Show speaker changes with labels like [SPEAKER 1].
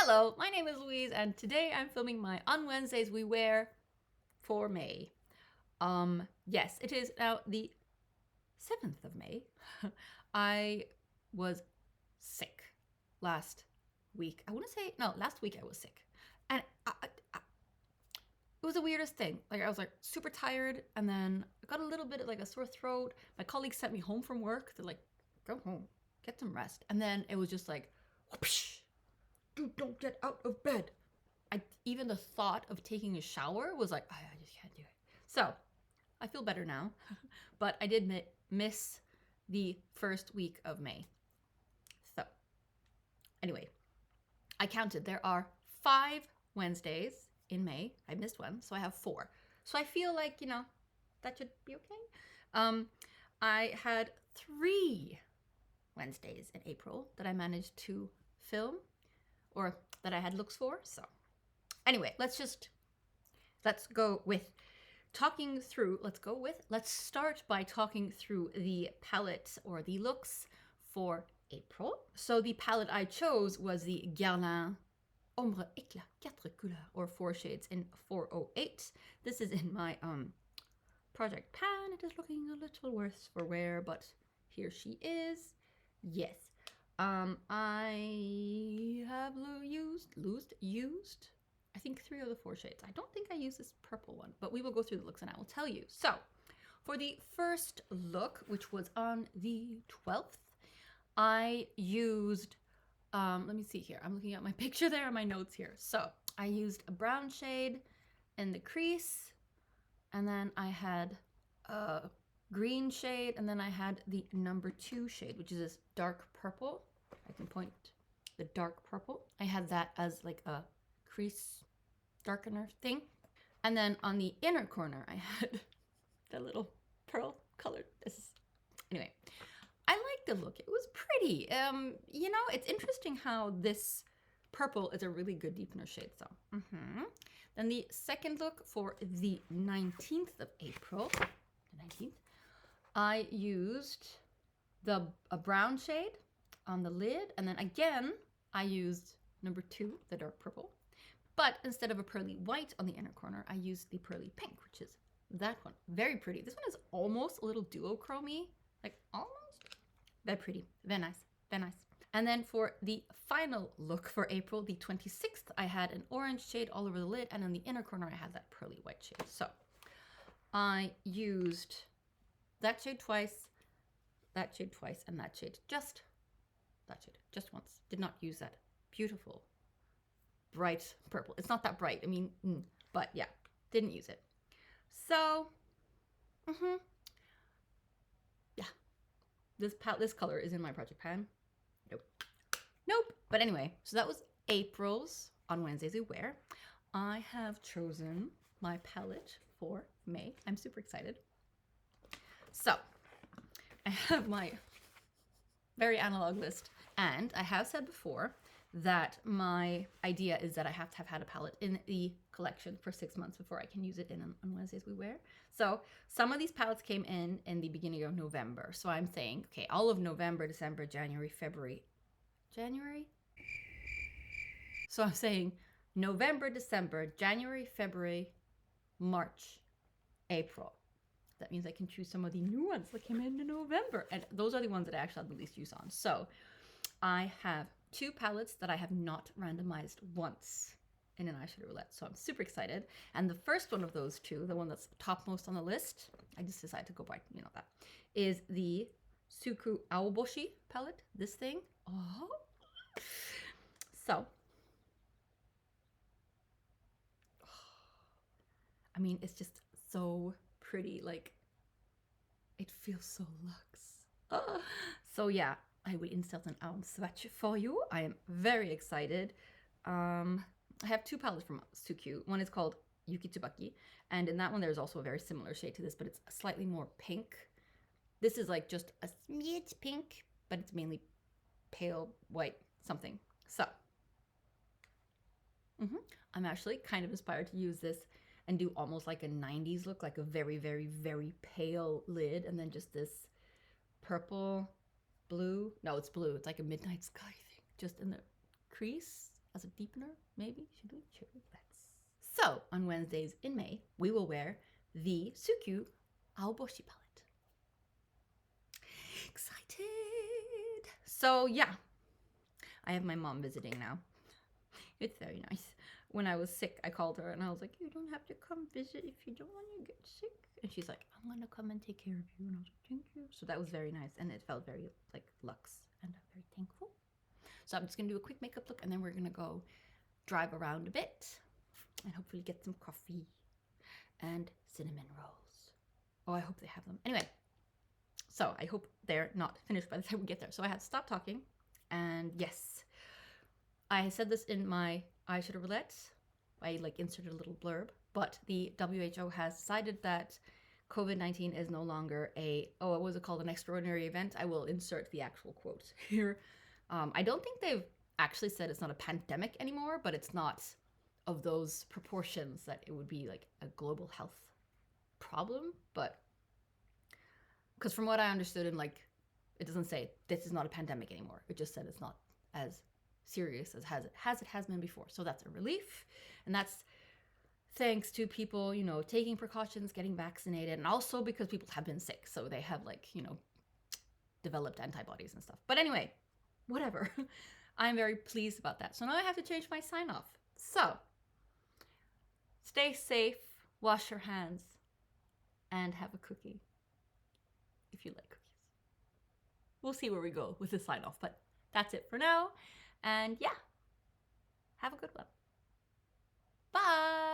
[SPEAKER 1] Hello, my name is Louise, and today I'm filming my On Wednesdays We Wear for May. Yes, it is now the 7th of May. I was sick last week. I want to say, no, last week I was sick. And it was the weirdest thing. Like, I was like super tired, and then I got a little bit of like a sore throat. My colleagues sent me home from work. They're like, go home, get some rest. And then it was just like, whoosh. Dude, don't get out of bed. Even the thought of taking a shower was like, I just can't do it. So I feel better now, but I did miss the first week of May. So anyway, I counted. There are 5 Wednesdays in May. I missed one, so I have 4. So I feel like, that should be okay. I had 3 Wednesdays in April that I managed to film, or that I had looks for. So anyway, let's start by talking through the palette or the looks for April. So the palette I chose was the Guerlain Ombre Éclat 4 couleurs, or 4 shades in 408. This is in my project pan. It is looking a little worse for wear, but here she is. Yes. I have used I think 3 of the 4 shades. I don't think I used this purple one, but we will go through the looks and I will tell you. So for the first look, which was on the 12th, I used, let me see here. I'm looking at my picture there and my notes here. So I used a brown shade in the crease, and then I had a green shade, and then I had the number 2 shade, which is this dark purple. I can point the dark purple. I had that as like a crease darkener thing. And then on the inner corner, I had the little pearl colored. Anyway, I like the look. It was pretty. It's interesting how this purple is a really good deepener shade. So, Then the second look for the 19th of April, the 19th, I used a brown shade on the lid, and then again I used number 2, the dark purple, but instead of a pearly white on the inner corner, I used the pearly pink, which is that one. Very pretty. This one is almost a little duochrome-y, like almost. Very pretty. Very nice. Very nice. And then for the final look for April, the 26th, I had an orange shade all over the lid, and in the inner corner I had that pearly white shade. So I used that shade twice, and that shade just once. Did not use that beautiful bright purple. It's not that bright. I mean, but yeah, didn't use it. So, yeah, this color is in my project pan. Nope. But anyway, so that was April's On Wednesdays We Wear. I have chosen my palette for May. I'm super excited. So I have my very analog list, and I have said before that my idea is that I have to have had a palette in the collection for 6 months before I can use it on Wednesdays We Wear. So some of these palettes came in the beginning of November. So I'm saying, okay, all of November, December, January, February. So I'm saying November, December, January, February, March, April. That means I can choose some of the new ones that came in November. And those are the ones that I actually have the least use on. So I have 2 palettes that I have not randomized once in an eyeshadow roulette. So I'm super excited. And the first one of those 2, the one that's topmost on the list, I just decided to go by, that, is the Suku Aoboshi palette. This thing. Oh. So. I mean, it's just so pretty. Like, it feels so luxe. So yeah, I will insert an arm swatch for you. I am very excited. I have 2 palettes from Suku. One is called Yuki Tsubaki, and in that one there's also a very similar shade to this, but it's slightly more pink. This is like just a smidge pink, but it's mainly pale white something. So I'm actually kind of inspired to use this and do almost like a 90s look, like a very, very, very pale lid, and then just this purple, blue. No, it's blue. It's like a midnight sky thing, just in the crease as a deepener, maybe? Should we? Let's. So, on Wednesdays in May, we will wear the Sukyu Aoboshi palette. Excited! So, yeah. I have my mom visiting now. It's very nice. When I was sick, I called her and I was like, you don't have to come visit if you don't want to get sick. And she's like, I'm going to come and take care of you. And I was like, thank you. So that was very nice. And it felt very like luxe. And I'm very thankful. So I'm just going to do a quick makeup look. And then we're going to go drive around a bit. And hopefully get some coffee and cinnamon rolls. Oh, I hope they have them. Anyway. So I hope they're not finished by the time we get there. So I had to stop talking. And yes, I said this in my eyeshadow roulette. I like inserted a little blurb, but the WHO has decided that COVID-19 is no longer what was it called? An extraordinary event. I will insert the actual quote here. I don't think they've actually said it's not a pandemic anymore, but it's not of those proportions that it would be like a global health problem. But because from what I understood, and like, it doesn't say this is not a pandemic anymore. It just said it's not as serious as it has been before. So that's a relief. And that's thanks to people, taking precautions, getting vaccinated, and also because people have been sick. So they have like, developed antibodies and stuff. But anyway, whatever. I'm very pleased about that. So now I have to change my sign off. So stay safe, wash your hands, and have a cookie if you like cookies. We'll see where we go with the sign off, but that's it for now. And yeah, have a good one. Bye.